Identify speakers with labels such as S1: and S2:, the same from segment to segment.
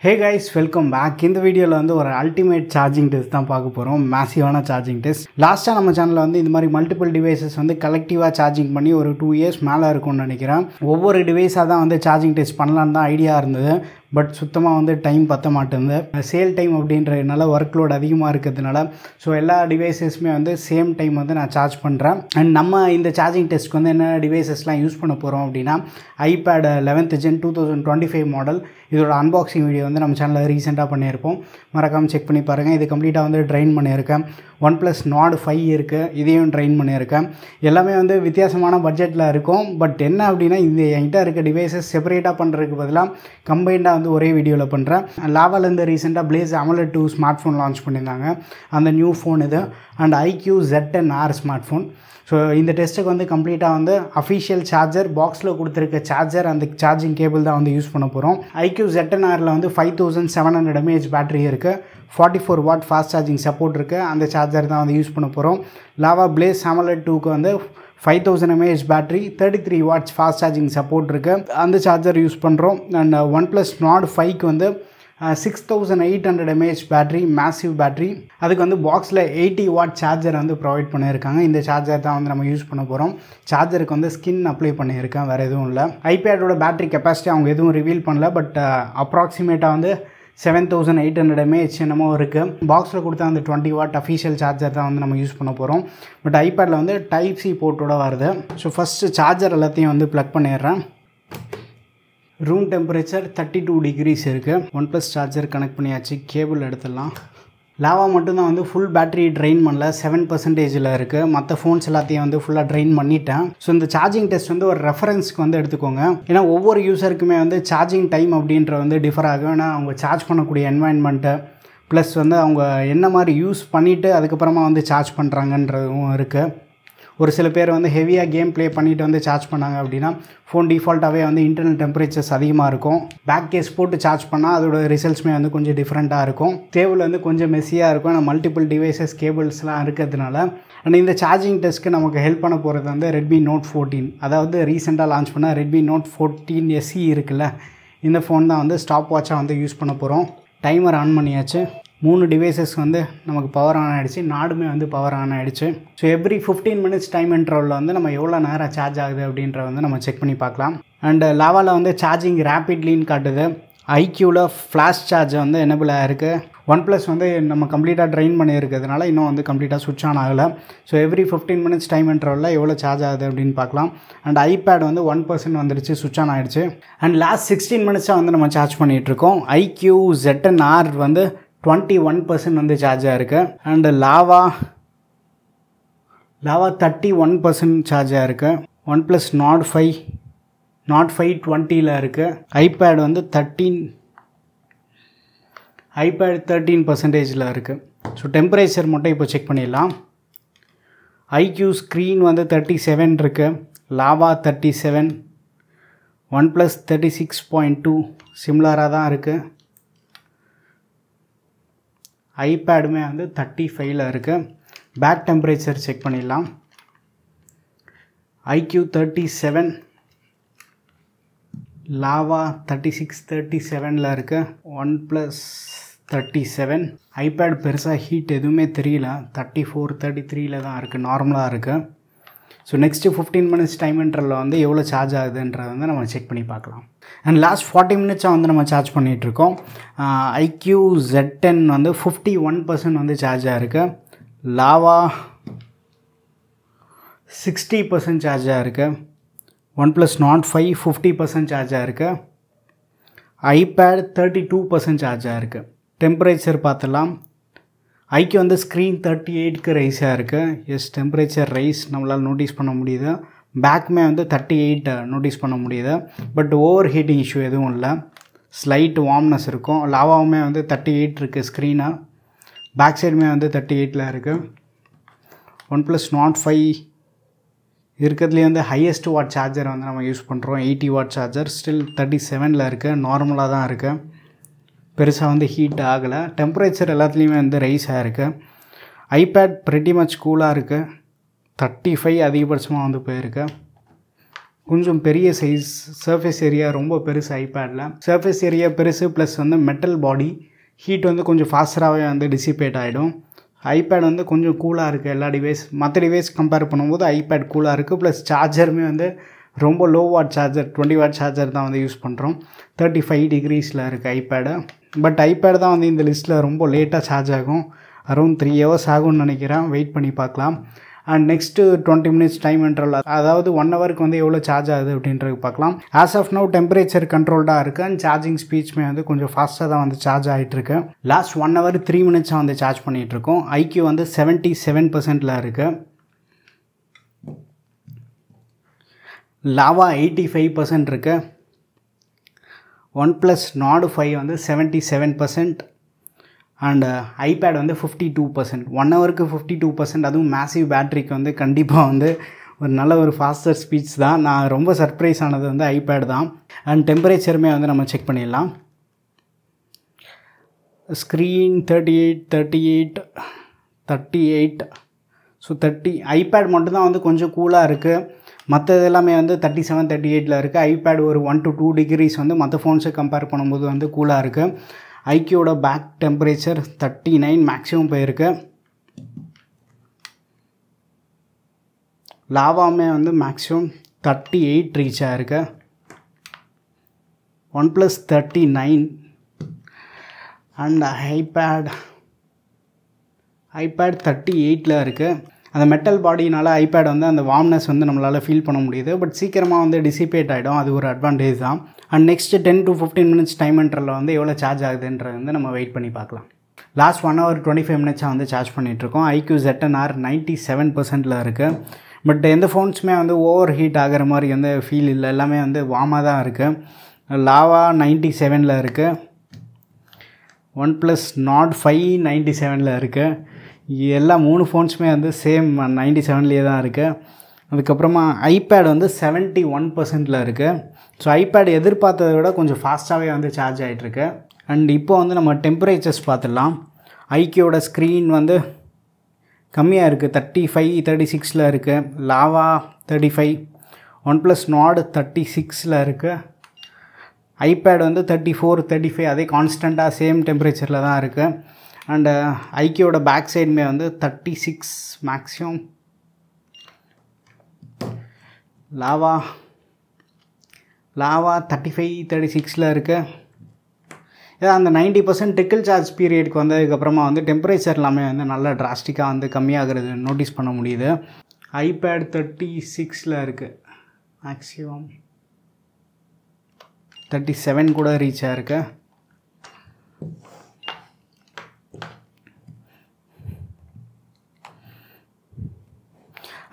S1: Hey guys, welcome back. In the video ஒரு ultimate charging test தான் பார்க்க போறோம். massive charging test. Last time நம்ம சேனல்ல இந்த மாதிரி multiple devices கலெக்டிவா சார்ஜிங் பண்ணி ஒரு 2 years மேல இருக்கும்னு நினைக்கிறேன். ஒவ்வொரு டிவைஸா தான் சார்ஜிங் டெஸ்ட் பண்ணலாம்னு தான் ஐடியா இருந்தது. பட் சுத்தமாக டைம் பத்த மாட்டேங்குது. சேல் டைம் அப்படின்றதுனால ஒர்க் லோட் அதிகமாக இருக்கிறதுனால ஸோ எல்லா டிவைசஸுமே சேம் டைம் நான் சார்ஜ் பண்ணுறேன். அண்ட் நம்ம இந்த சார்ஜிங் டெஸ்ட்க்கு என்ன டிவைசஸ்லாம் யூஸ் பண்ண போகிறோம் அப்படின்னா iPad 11th Gen 2025 மாடல். இதோட அன்பாக்சிங் வீடியோ நம்ம சேனலில் ரீசெண்டாக பண்ணியிருப்போம். மறக்காமல் செக் பண்ணி பாருங்கள். இது கம்ப்ளீட்டாக ட்ரைன் பண்ணியிருக்கேன். OnePlus Nord 5 இருக்குது, இதையும் ட்ரைன் பண்ணியிருக்கேன். எல்லாமே வித்தியாசமான பட்ஜெட்டில் இருக்கும். பட் என்ன அப்படின்னா இந்த என்கிட்ட இருக்க டிவைசஸ் செப்பரேட்டாக பண்ணுறதுக்கு பதிலாக கம்பைண்டாக ஒரே வீடியோவில் பண்ணுறேன். லாவாலேருந்து ரீசெண்டாக Blaze AMOLED 2 smart phone launch பண்ணியிருந்தாங்க. அந்த நியூ ஃபோன் இது. And iQ Z10R smart phone. So இந்த டெஸ்ட்டுக்கு கம்ப்ளீட்டாக அஃபிஷியல் சார்ஜர், பாக்ஸில் கொடுத்துருக்க சார்ஜர், அந்த சார்ஜிங் கேபிள் தான் யூஸ் பண்ண போகிறோம். iQ Z10Rல 5700 mAh பேட்டரி இருக்குது. 44 வாட் ஃபாஸ்ட் சார்ஜிங் சப்போர்ட் இருக்குது. அந்த சார்ஜர் தான் யூஸ் பண்ண போகிறோம். லாவா Blaze AMOLED 2க்கு 5000 mAh battery, 33 watts fast charging support இருக்குது. அந்த சார்ஜர் யூஸ் பண்ணுறோம். அண்ட் OnePlus Nord 5க்கு 6800 mAh பேட்டரி, மேசிவ் பேட்டரி. அதுக்கு பாக்ஸில் 80 வாட் சார்ஜர் ப்ரொவைட் பண்ணியிருக்காங்க. இந்த சார்ஜர் தான் நம்ம யூஸ் பண்ண போகிறோம். சார்ஜருக்கு ஸ்கின் அப்ளை பண்ணியிருக்கேன், வேறு எதுவும் இல்லை. ஐபேடோட பேட்டரி கெப்பாசிட்டி அவங்க எதுவும் ரிவீல் பண்ணல. பட் அப்ராக்சிமேட்டாக 7800 mAh என்னமோ இருக்குது. பாக்ஸில் கொடுத்த அந்த 20 வாட் அஃபிஷியல் சார்ஜர் தான் நம்ம யூஸ் பண்ண போகிறோம். பட் ஐபேடில் டைப் சி போர்ட்டோட வருது. ஸோ ஃபஸ்ட்டு சார்ஜர் எல்லாத்தையும் ப்ளக் பண்ணிடுறேன். ரூம் டெம்பரேச்சர் 32 degrees இருக்குது. OnePlus சார்ஜர் கனெக்ட் பண்ணியாச்சு. கேபிள் எடுத்துடலாம். லாவா மட்டும்தான் ஃபுல் பேட்டரி ட்ரெயின் பண்ணல, 7% இருக்குது. மற்ற ஃபோன்ஸ் எல்லாத்தையும் ஃபுல்லாக ட்ரெயின் பண்ணிட்டேன். ஸோ இந்த சார்ஜிங் டெஸ்ட் ஒரு ரெஃபரன்ஸ்க்கு எடுத்துக்கோங்க. ஏன்னா ஒவ்வொரு யூஸருக்குமே சார்ஜிங் டைம் அப்படின்ற டிஃபர் ஆகும். ஏன்னா அவங்க சார்ஜ் பண்ணக்கூடிய என்வாயன்மெண்ட்டு ப்ளஸ் அவங்க என்ன மாதிரி யூஸ் பண்ணிவிட்டு அதுக்கப்புறமா சார்ஜ் பண்ணுறாங்கன்றதும் இருக்குது. ஒரு சில பேர் ஹெவியாக கேம் ப்ளே பண்ணிவிட்டு சார்ஜ் பண்ணாங்க அப்படின்னா ஃபோன் டிஃபால்ட்டாகவே இன்டர்னல் டெம்பரேச்சர்ஸ் அதிகமாக இருக்கும். பேக் கேஸ் போட்டு சார்ஜ் பண்ணால் அதோட ரிசல்ட்ஸுமே கொஞ்சம் டிஃப்ரெண்ட்டாக இருக்கும். கேபிள் கொஞ்சம் மெஸ்ஸியாக இருக்கும். ஆனால் மல்டிபிள் டிவைசஸ் கேபிள்ஸ்லாம் இருக்கிறதுனால. அண்ட் இந்த சார்ஜிங் டெஸ்ட்க்கு நமக்கு ஹெல்ப் பண்ண போகிறது Redmi Note 14. அதாவது ரீசெண்டாக லான்ச் பண்ண Redmi Note 14 SE இருக்குல்ல, இந்த ஃபோன் தான் ஸ்டாப் வாட்சாக யூஸ் பண்ண போகிறோம். டைமர் ஆன் பண்ணியாச்சு. 3 டிவைசஸ் நமக்கு பவர் ஆன் ஆகிடுச்சு. நாடுமே பவர் ஆன் ஆகிடுச்சு. ஸோ எவ்ரி 15 மினிட்ஸ் டைம் இன்டர்வலில் நம்ம எவ்வளோ நேரம் சார்ஜ் ஆகுது அப்படின்ற நம்ம செக் பண்ணி பார்க்கலாம். அண்ட் லாவாவில் சார்ஜிங் ரேப்பிட்லின்னு காட்டுது. ஐக்யூவில் ஃப்ளாஷ் சார்ஜ் எனபிள் ஆகிருக்கு. OnePlus நம்ம கம்ப்ளீட்டாக ட்ரைன் பண்ணியிருக்கிறதுனால இன்னும் கம்ப்ளீட்டாக சுவிட்ச் ஆன் ஆகலை. ஸோ எவ்ரி 15 மினிட்ஸ் டைம் இன்டர்வலில் எவ்வளோ சார்ஜ் ஆகுது அப்படின்னு பார்க்கலாம். அண்ட் ஐபேட் 1% வந்துடுச்சு, சுவிட்ச் ஆன் ஆகிடுச்சு. அண்ட் லாஸ்ட் 16 மினிட்ஸாக நம்ம சார்ஜ் பண்ணிகிட்ருக்கோம். iQ Z10R 21% சார்ஜாக இருக்குது. அண்டு லாவா 31% சார்ஜாக இருக்குது. OnePlus Nord 5 20ல் இருக்குது. ஐபேட் 13% இருக்குது. ஸோ டெம்பரேச்சர் மட்டும் இப்போ செக் பண்ணிடலாம். iQ ஸ்க்ரீன் 37 இருக்குது. லாவா 37, OnePlus 36.2 சிம்லராக தான் இருக்குது. ஐபேடுமே 35ல் இருக்குது. பேக் டெம்பரேச்சர் செக் பண்ணிடலாம். iQ 37, லாவா 37ல் இருக்குது. OnePlus 37. ஐபேட் பெருசாக ஹீட் எதுவுமே தெரியல. 34, 33ல் தான் இருக்குது, நார்மலாக இருக்குது. ஸோ நெக்ஸ்ட்டு 15 மினிட்ஸ் டைம் இன்டர்வலில் எவ்வளோ சார்ஜ் ஆகுதுன்றதை நம்ம செக் பண்ணி பார்க்கலாம். அண்ட் லாஸ்ட் 40 மினிட்ஸாக நம்ம சார்ஜ் பண்ணிகிட்ருக்கோம். iQ Z10 51% சார்ஜாக இருக்குது. லாவா 60% சார்ஜாக இருக்குது. OnePlus Nord 5 50% சார்ஜாக இருக்குது. ஐபேட் 32% சார்ஜாக இருக்குது. டெம்பரேச்சர் பார்த்துடலாம். iQ ஸ்க்ரீன் 38க்கு ரைஸாக இருக்குது. எஸ், டெம்பரேச்சர் ரைஸ் நம்மளால் நோட்டீஸ் பண்ண முடியுது. பேக்குமே 38 நோட்டீஸ் பண்ண முடியுது. பட் ஓவர் ஹீட்டிங் இஷ்யூ எதுவும் இல்லை. ஸ்லைட் வார்ம்னஸ் இருக்கும். லாவாவுமே 38 இருக்குது ஸ்க்ரீனாக. பேக் சைடுமே 38ல் இருக்குது. OnePlus Nord 5 இருக்கிறதுலேயே ஹையஸ்ட் வாட் சார்ஜர் நம்ம யூஸ் பண்ணுறோம். 80 வாட் சார்ஜர். ஸ்டில் 37ல் இருக்குது. நார்மலாக தான் இருக்குது. பெருசாக ஹீட் ஆகலை. டெம்பரேச்சர் எல்லாத்துலேயுமே ரைஸ் ஆகிருக்கு. ஐபேட் ப்ரெட்டி மச் கூலாக இருக்குது. 35 அதிகபட்சமாக போயிருக்கு. கொஞ்சம் பெரிய சைஸ், சர்ஃபேஸ் ஏரியா ரொம்ப பெருசு ஐபேடில். சர்ஃபேஸ் ஏரியா பெருசு ப்ளஸ் வந்து மெட்டல் பாடி, ஹீட் வந்து கொஞ்சம் ஃபாஸ்டராகவே வந்து டிசிபேட் ஆகிடும். ஐபேட் வந்து கொஞ்சம் கூலாக இருக்குது எல்லா டிவைஸ், மற்ற டிவைஸ் கம்பேர் பண்ணும்போது ஐபேட் கூலாக இருக்குது. ப்ளஸ் சார்ஜருமே வந்து ரொம்ப low watt charger, 20 watt charger தான் வந்து யூஸ் பண்ணுறோம். 35 டிகிரிஸில் இருக்குது ஐபேடு. பட் ஐபேட் தான் வந்து இந்த லிஸ்ட்டில் ரொம்ப லேட்டாக சார்ஜ் ஆகும். அரௌண்ட் 3 hours ஆகும்னு நினைக்கிறேன். வெயிட் பண்ணி பார்க்கலாம். And next 20 minutes time interval, அதாவது 1 ஹவருக்கு வந்து எவ்வளோ சார்ஜ் ஆகுது அப்படின்றது பார்க்கலாம். ஆஸ் ஆஃப் நோ டெம்பரேச்சர் கண்ட்ரோல்டாக இருக்குது. அண்ட் சார்ஜிங் ஸ்பீட்ஸ்மே வந்து கொஞ்சம் ஃபாஸ்ட்டாக தான் வந்து சார்ஜ் ஆகிட்டுருக்கு. லாஸ்ட் 1 hour 3 minutes வந்து சார்ஜ் பண்ணிகிட்ருக்கோம். ஐக்யூ வந்து 77%ல் இருக்குது. லாவா 85% இருக்குது. OnePlus Nord 5 வந்து 77%. அண்ட் ஐபேட் வந்து 52%. 1 ஹவருக்கு 52%, அதுவும் மேசிவ் பேட்ரிக்கு வந்து கண்டிப்பாக வந்து ஒரு நல்ல ஒரு ஃபாஸ்டர் ஸ்பீட்ஸ் தான். நான் ரொம்ப சர்ப்ரைஸ் ஆனது வந்து ஐபேட் தான். அண்ட் டெம்பரேச்சருமே வந்து நம்ம செக் பண்ணிடலாம். ஸ்க்ரீன் 38. ஸோ 30. ஐபேட் மட்டும்தான் வந்து கொஞ்சம் கூலாக இருக்குது. மற்றது எல்லாமே வந்து 37, 38ல் இருக்குது. ஐபேட் ஒரு 1 to 2 degrees வந்து மற்ற ஃபோன்ஸை கம்பேர் பண்ணும்போது வந்து கூலாக இருக்குது. ஐக்யூவோட பேக் டெம்பரேச்சர் 39 மேக்ஸிமம் போயிருக்கு. லாவாமே வந்து மேக்ஸிமம் 38 ரீச் ஆகிருக்கு. OnePlus 39. அண்ட் ஐபேட் 38ல் இருக்குது. அந்த மெட்டல் பாடினால ஐபேட் வந்து அந்த வார்ம்னஸ் வந்து நம்மளால் ஃபீல் பண்ண முடியுது. பட் சீக்கிரமாக வந்து டிசிபேட் ஆகிடும், அது ஒரு அட்வான்டேஜ் தான். And next 10 to 15 minutes time இன்டர்வலில் வந்து எவ்வளோ சார்ஜ் ஆகுதுன்றது வந்து நம்ம வெயிட் பண்ணி பார்க்கலாம். லாஸ்ட் 1 hour 25 minutes வந்து சார்ஜ் பண்ணிகிட்ருக்கோம். ஐக்யூ ZNR 97%ல் இருக்குது. பட் எந்த ஃபோன்ஸுமே வந்து ஓவர் ஹீட் ஆகிற மாதிரி வந்து ஃபீல் இல்லை, எல்லாமே வந்து வார்மாக தான் இருக்குது. லாவா 97ல் இருக்குது. OnePlus Nord 5 97ல் இருக்குது. எல்லா 3 ஃபோன்ஸுமே வந்து சேம் 97லேயே தான் இருக்குது. அதுக்கப்புறமா ஐபேட் வந்து 71%ல் இருக்குது. ஸோ ஐபேட் எதிர்பார்த்ததை விட கொஞ்சம் ஃபாஸ்ட்டாகவே வந்து சார்ஜ் ஆகிட்டுருக்கு. அண்ட் இப்போ வந்து நம்ம டெம்பரேச்சர்ஸ் பார்த்துடலாம். ஐக்யூவோட ஸ்க்ரீன் வந்து கம்மியாக இருக்குது, 35, 36ல் இருக்குது. லாவா 35. OnePlus Nord 36ல் இருக்குது. ஐபேட் வந்து 34, 35 அதே கான்ஸ்டண்ட்டாக சேம் டெம்பரேச்சரில் தான் இருக்குது. அண்டு ஐக்யூவோட பேக் சைடுமே வந்து 36 மேக்ஸிமம். லாவா 35, 36ல் இருக்குது. ஏன்னா அந்த 90% ட்ரிக்கிள் சார்ஜ் பீரியடுக்கு வந்ததுக்கப்புறமா வந்து டெம்பரேச்சர் எல்லாமே வந்து நல்லா டிராஸ்டிக்காக வந்து கம்மியாகிறது நோட்டீஸ் பண்ண முடியுது. ஐபேட் 36ல் இருக்குது. மேக்ஸிமம் 37 கூட ரீச் ஆகிருக்கு.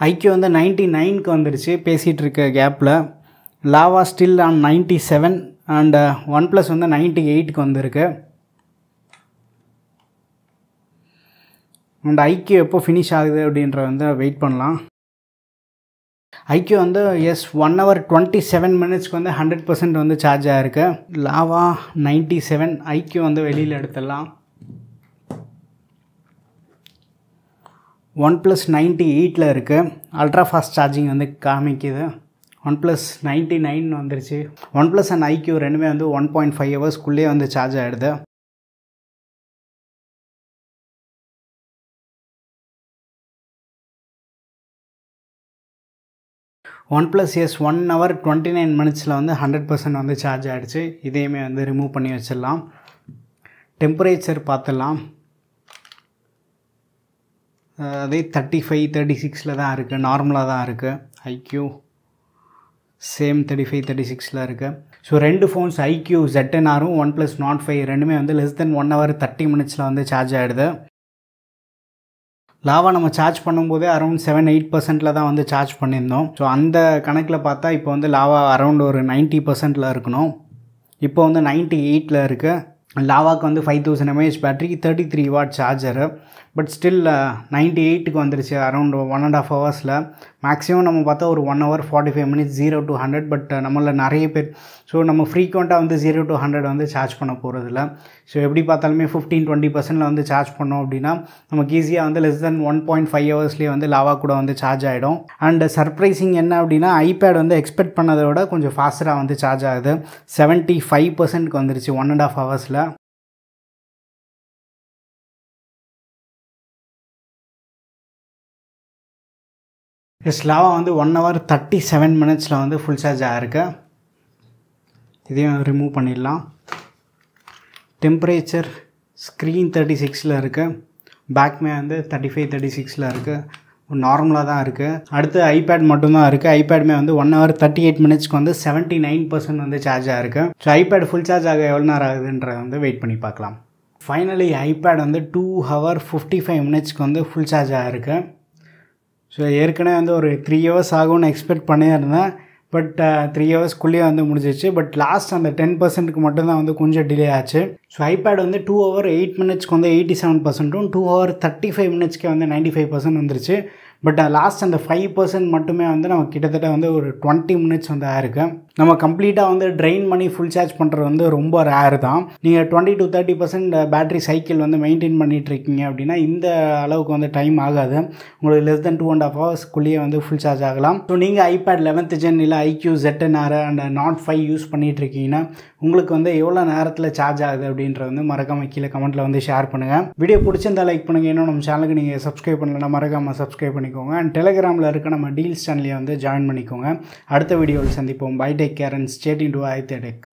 S1: ஐக்யூ வந்து 99க்கு வந்துடுச்சு பேசிகிட்டு இருக்க கேப்பில். Lava still on 97. And OnePlus வந்து 98க்கு வந்திருக்கு. அண்ட் ஐக்யூ எப்போ ஃபினிஷ் ஆகுது அப்படின்ற வந்து வெயிட் பண்ணலாம். ஐக்யூ வந்து 1 hour 27 minutesக்கு வந்து 100% வந்து சார்ஜ் ஆகிருக்கு. லாவா 97. ஐக்யூ வந்து வெளியில் எடுத்துடலாம். OnePlus 98ல் இருக்குது. அல்ட்ரா ஃபாஸ்ட் சார்ஜிங் வந்து காமிக்குது. OnePlus 99 வந்துருச்சு. OnePlus அண்ட் ஐக்யூ ரெண்டுமே வந்து 1.5 hours வந்து சார்ஜ் ஆகிடுது. OnePlus 1 hour 29 minutesல வந்து 100% வந்து சார்ஜ் ஆகிடுச்சு. இதையுமே வந்து ரிமூவ் பண்ணி வச்சிடலாம். டெம்பரேச்சர் பார்த்துடலாம். அதே 35, 36ல் தான் இருக்குது, நார்மலாக தான் இருக்குது. ஐக்யூ சேம் 35, 36ல் இருக்குது. ஸோ 2 ஃபோன்ஸ் ஐக்யூ ZNRம் OnePlus Nord 5 ரெண்டுமே வந்து லெஸ் தென் 1 hour 30 minutesல வந்து சார்ஜ் ஆகிடுது. லாவா நம்ம சார்ஜ் பண்ணும்போதே அரௌண்ட் 7-8%ல் தான் வந்து சார்ஜ் பண்ணியிருந்தோம். ஸோ அந்த கணக்கில் பார்த்தா இப்போ வந்து லாவா அரௌண்ட் ஒரு 90%ல் இருக்கணும். இப்போ வந்து 98ல் இருக்குது. லாவாக்கு வந்து 5000 mAh battery, 33 watt charger. But still 98க்கு வந்துருச்சு அரௌண்ட் 1.5 ஹவர்ஸில். மேக்ஸிமம் நம்ம பார்த்தா ஒரு 1 hour 45 minutes 0 to 100. பட் நம்மள நிறைய பேர் ஸோ நம்ம ஃப்ரீக்வெண்ட்டாக வந்து 0 to 100 வந்து சார்ஜ் பண்ண போகிறதில்ல. ஸோ எப்படி பார்த்தாலுமே 15-20% வந்து சார்ஜ் பண்ணோம் அப்படின்னா நமக்கு ஈஸியாக வந்து less than 1.5 ஹவர்ஸ்லேயே வந்து லாவா கூட வந்து சார்ஜ் ஆகிடும். அண்ட் சர்ப்ரைசிங் என்ன அப்படின்னா ஐபேட் வந்து எக்ஸ்பெக்ட் பண்ணதை விட கொஞ்சம் ஃபாஸ்டராக வந்து சார்ஜ் ஆகுது. 75%க்கு வந்துருச்சு 1.5 ஹவர்ஸில். லாவா வந்து 1 hour 37 minutes வந்து ஃபுல் சார்ஜ் ஆகிருக்கு. இதையும் ரிமூவ் பண்ணிடலாம். டெம்பரேச்சர் ஸ்க்ரீன் 36ல் இருக்குது, பேக்மே வந்து 35-36ல் இருக்குது, நார்மலாக தான் இருக்குது. அடுத்து ஐபேட் மட்டும்தான் இருக்குது. ஐபேடுமே வந்து 1 hour 38 minutesக்கு வந்து 79% வந்து சார்ஜ் ஆகிருக்கு. ஸோ ஐபேட் ஃபுல் சார்ஜ் ஆக எவ்வளோ நேரம் ஆகுதுன்றதை வந்து வெயிட் பண்ணி பார்க்கலாம். ஃபைனலி ஐபேட் வந்து 2 hour 55 minutesக்கு வந்து ஃபுல் சார்ஜ் ஆகிருக்கு. ஸோ ஏற்கனவே வந்து ஒரு 3 hours ஆகும்னு எக்ஸ்பெக்ட் பண்ணியிருந்தேன். பட் 3 hours வந்து முடிஞ்சிச்சு. பட் லாஸ்ட் அந்த 10%க்கு மட்டும்தான் வந்து கொஞ்சம் டிலே ஆச்சு. ஸோ ஐபேட் வந்து 2 hour 8 minutesக்கு வந்து 87%, 2 hour 35 minutesக்கு வந்து 95% வந்துருச்சு. பட் லாஸ்ட் அந்த 5% மட்டுமே வந்து நம்ம கிட்டத்தட்ட வந்து ஒரு 20 minutes வந்து ஆயிருக்கு. நம்ம கம்ப்ளீட்டாக வந்து ட்ரெயின் பண்ணி ஃபுல் சார்ஜ் பண்ணுறது வந்து ரொம்ப ரேர் தான். நீங்கள் 20-30% பேட்டரி சைக்கிள் வந்து மெயின்டைன் பண்ணிகிட்ருக்கீங்க அப்படின்னா இந்த அளவுக்கு வந்து டைம் ஆகாது. உங்களுக்கு less than 2.5 ஹவர்ஸ்க்குள்ளேயே வந்து ஃபுல் சார்ஜ் ஆகலாம். ஸோ நீங்கள் ஐபேட் 11th gen இல்லை IQ ZNR and Note 5 use பண்ணிகிட்ருக்கீங்கன்னா உங்களுக்கு வந்து எவ்வளோ நேரத்தில் சார்ஜ் ஆகுது அப்படின்றது வந்து மறக்காமல் கீழே கமெண்ட்டில் வந்து ஷேர் பண்ணுங்கள். வீடியோ பிடிச்சிருந்தா லைக் பண்ணுங்கள். இன்னும் நம்ம சேனலுக்கு நீங்கள் சப்ஸ்கிரைப் பண்ணலைன்னா மறக்காமல் சப்ஸ்கிரைப் பண்ணிக்கோங்க. அண்ட் டெலிகிராமில் இருக்க நம்ம டீல்ஸ் சேனலையை வந்து ஜாயின் பண்ணிக்கோங்க. அடுத்த வீடியோவில் சந்திப்போம். Bye, take care and stay tuned to iTech.